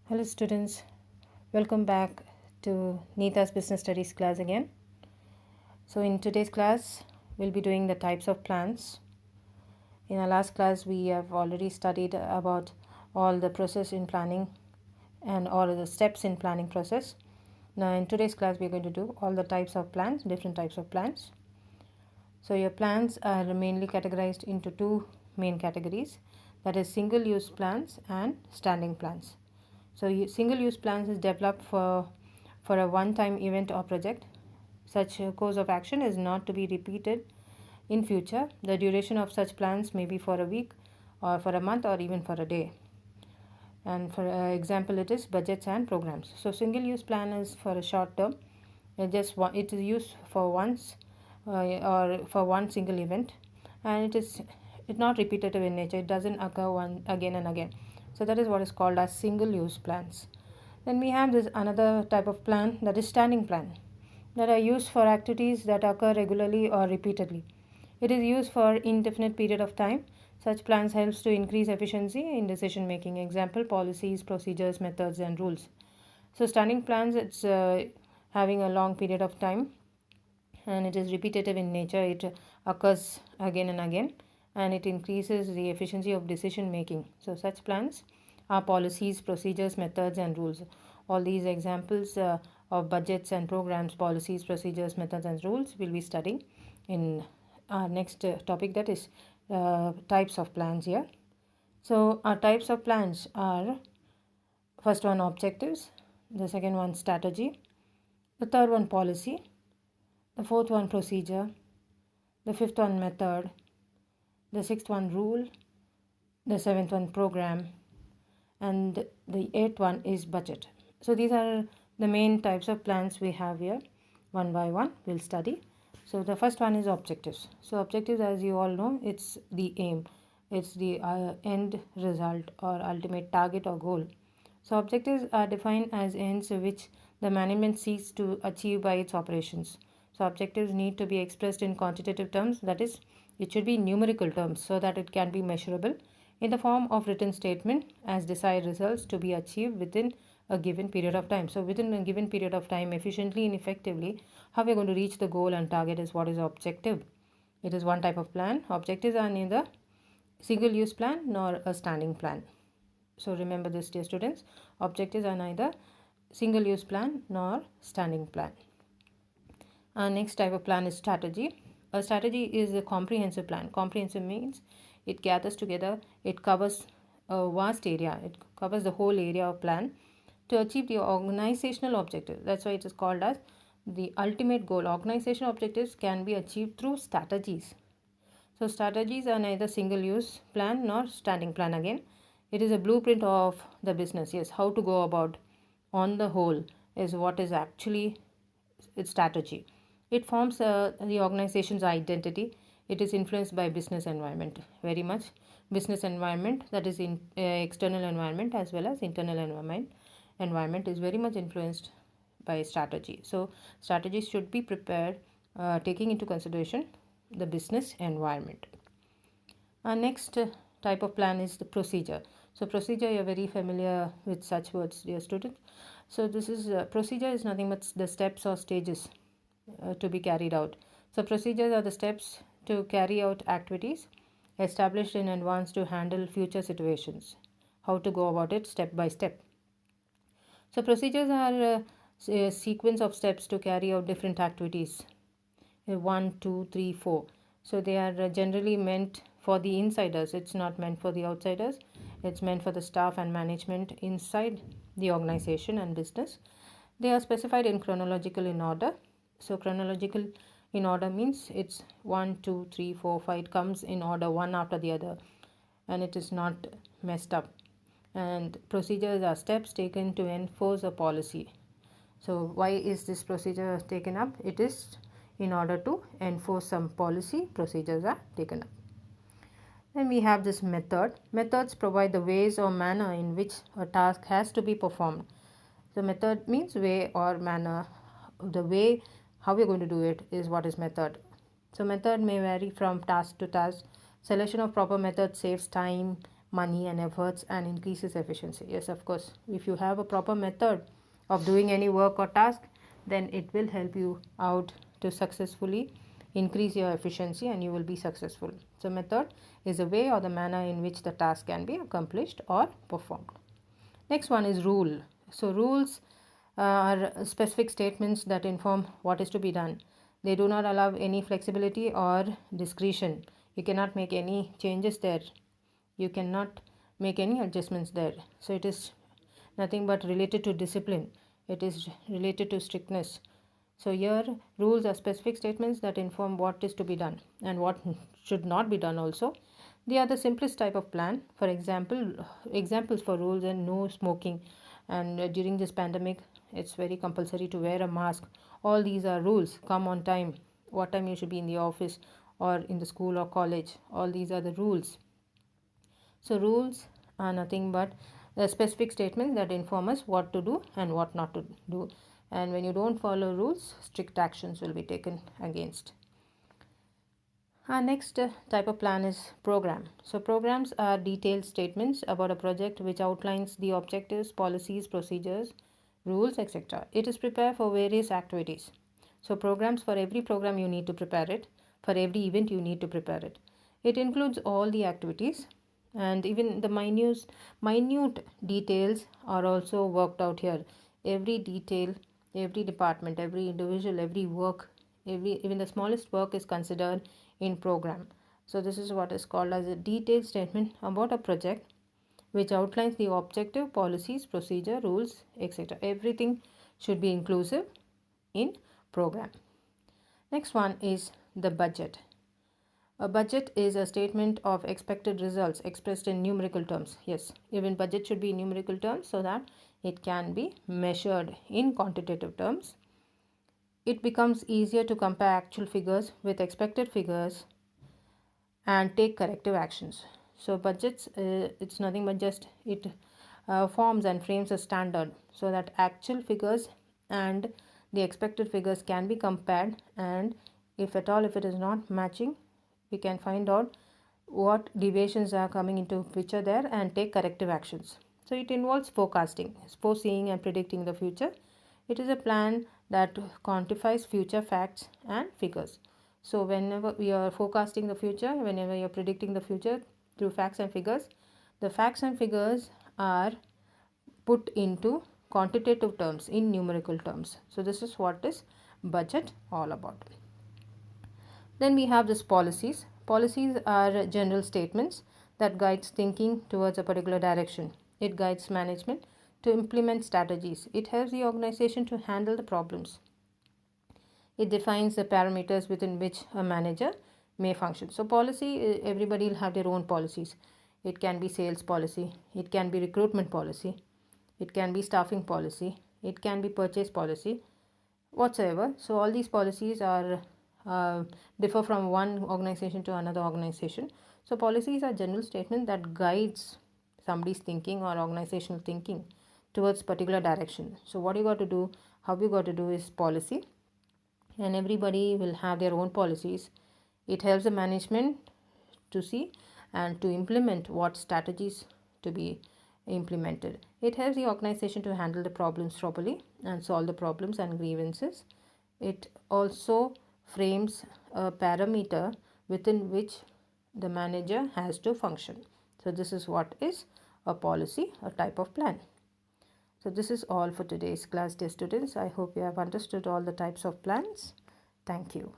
Hello students, welcome back to Neeta's Business Studies class again. So in today's class, we'll be doing the types of plans. In our last class, we have already studied about all the process in planning and all of the steps in planning process. Now in today's class, we're going to do all the types of plans, different types of plans. So your plans are mainly categorized into two main categories, that is single-use plans and standing plans. So single-use plans is developed for a one-time event or project. Such a course of action is not to be repeated in future. The duration of such plans may be for a week or for a month or even for a day. And for example, it is budgets and programs. So single-use plan is for a short term. It is used for once or for one single event, and it's not repetitive in nature. It doesn't occur one again and again. So that is what is called as single-use plans. Then we have this another type of plan, that is standing plan, that are used for activities that occur regularly or repeatedly. It is used for indefinite period of time. Such plans helps to increase efficiency in decision making. Example, policies, procedures, methods, and rules. So standing plans, it's having a long period of time, and it is repetitive in nature. It occurs again and again, and it increases the efficiency of decision making. So such plans are policies, procedures, methods, and rules. All these examples of budgets and programs, policies, procedures, methods, and rules will be studying in our next topic, that is types of plans here. So our types of plans are, first one objectives, the second one strategy, the third one policy, the fourth one procedure, the fifth one method, the sixth one rule, the seventh one program, and the eighth one is budget. So these are the main types of plans we have here. One by one we'll study. So the first one is objectives. So objectives, as you all know, it's the aim, it's the end result or ultimate target or goal. So objectives are defined as ends which the management seeks to achieve by its operations. So objectives need to be expressed in quantitative terms, that is, it should be numerical terms so that it can be measurable in the form of written statement as desired results to be achieved within a given period of time. So within a given period of time, efficiently and effectively, how we're going to reach the goal and target is what is objective. It is one type of plan. Objectives are neither single-use plan nor a standing plan. So remember this, dear students. Objectives are neither single-use plan nor standing plan. Our next type of plan is strategy. A strategy is a comprehensive plan. Comprehensive means it gathers together, it covers a vast area, it covers the whole area of plan to achieve the organizational objective. That's why it is called as the ultimate goal. Organizational objectives can be achieved through strategies. So strategies are neither single-use plan nor standing plan again. It is a blueprint of the business. Yes, how to go about on the whole is what is actually its strategy. It forms the organization's identity. It is influenced by business environment, very much business environment, that is in external environment as well as internal environment is very much influenced by strategy. So strategies should be prepared taking into consideration the business environment. Our next type of plan is the procedure. So procedure, you're very familiar with such words, dear students. So this is procedure is nothing but the steps or stages to be carried out. So procedures are the steps to carry out activities established in advance to handle future situations. How to go about it step by step. So procedures are a sequence of steps to carry out different activities. 1, 2, 3, 4. So they are generally meant for the insiders. It's not meant for the outsiders. It's meant for the staff and management inside the organization and business. They are specified in chronological in order. So chronological in order means it's 1, 2, 3, 4, 5. It comes in order one after the other, and it is not messed up. And procedures are steps taken to enforce a policy. So why is this procedure taken up? It is in order to enforce some policy. Procedures are taken up. Then we have this method. Methods provide the ways or manner in which a task has to be performed. So method means way or manner. The way how we're going to do it is what is method. So method may vary from task to task. Selection of proper method saves time, money and efforts and increases efficiency. Yes, of course, if you have a proper method of doing any work or task, then it will help you out to successfully increase your efficiency and you will be successful. So method is a way or the manner in which the task can be accomplished or performed. Next one is rule. So rules are specific statements that inform what is to be done. They do not allow any flexibility or discretion. You cannot make any changes there. You cannot make any adjustments there. So it is nothing but related to discipline. It is related to strictness. So here rules are specific statements that inform what is to be done and what should not be done also. They are the simplest type of plan. For example, examples for rules and no smoking, and during this pandemic it's very compulsory to wear a mask. All these are rules. Come on time, what time you should be in the office or in the school or college. All these are the rules. So rules are nothing but specific statements that inform us what to do and what not to do. And when you don't follow rules, strict actions will be taken against. Our next type of plan is program. So programs are detailed statements about a project which outlines the objectives, policies, procedures, rules, etc. It is prepared for various activities. So programs, for every program you need to prepare it. For every event you need to prepare it. It includes all the activities, and even the minute details are also worked out here. Every detail, every department, every individual, every work, even the smallest work is considered in program. So this is what is called as a detailed statement about a project which outlines the objective, policies, procedure, rules, etc. Everything should be inclusive in program. Next one is the budget. A budget is a statement of expected results expressed in numerical terms. Yes, even budget should be in numerical terms so that it can be measured in quantitative terms. It becomes easier to compare actual figures with expected figures and take corrective actions. So budgets, it's nothing but just it forms and frames a standard so that actual figures and the expected figures can be compared, and if at all if it is not matching, we can find out what deviations are coming into picture there and take corrective actions. So it involves forecasting, foreseeing and predicting the future. It is a plan that quantifies future facts and figures. So whenever we are forecasting the future, whenever you are predicting the future through facts and figures, the facts and figures are put into quantitative terms, in numerical terms. So this is what is budget all about. Then we have this policies. Policies are general statements that guides thinking towards a particular direction. It guides management to implement strategies. It helps the organization to handle the problems. It defines the parameters within which a manager may function. So policy, everybody will have their own policies. It can be sales policy, it can be recruitment policy, it can be staffing policy, it can be purchase policy, whatsoever. So all these policies are differ from one organization to another organization. So policies are general statement that guides somebody's thinking or organizational thinking towards particular direction. So what you got to do, how you got to do is policy, and everybody will have their own policies. It helps the management to see and to implement what strategies to be implemented. It helps the organization to handle the problems properly and solve the problems and grievances. It also frames a parameter within which the manager has to function. So this is what is a policy, a type of plan. So this is all for today's class, dear students. I hope you have understood all the types of plans. Thank you.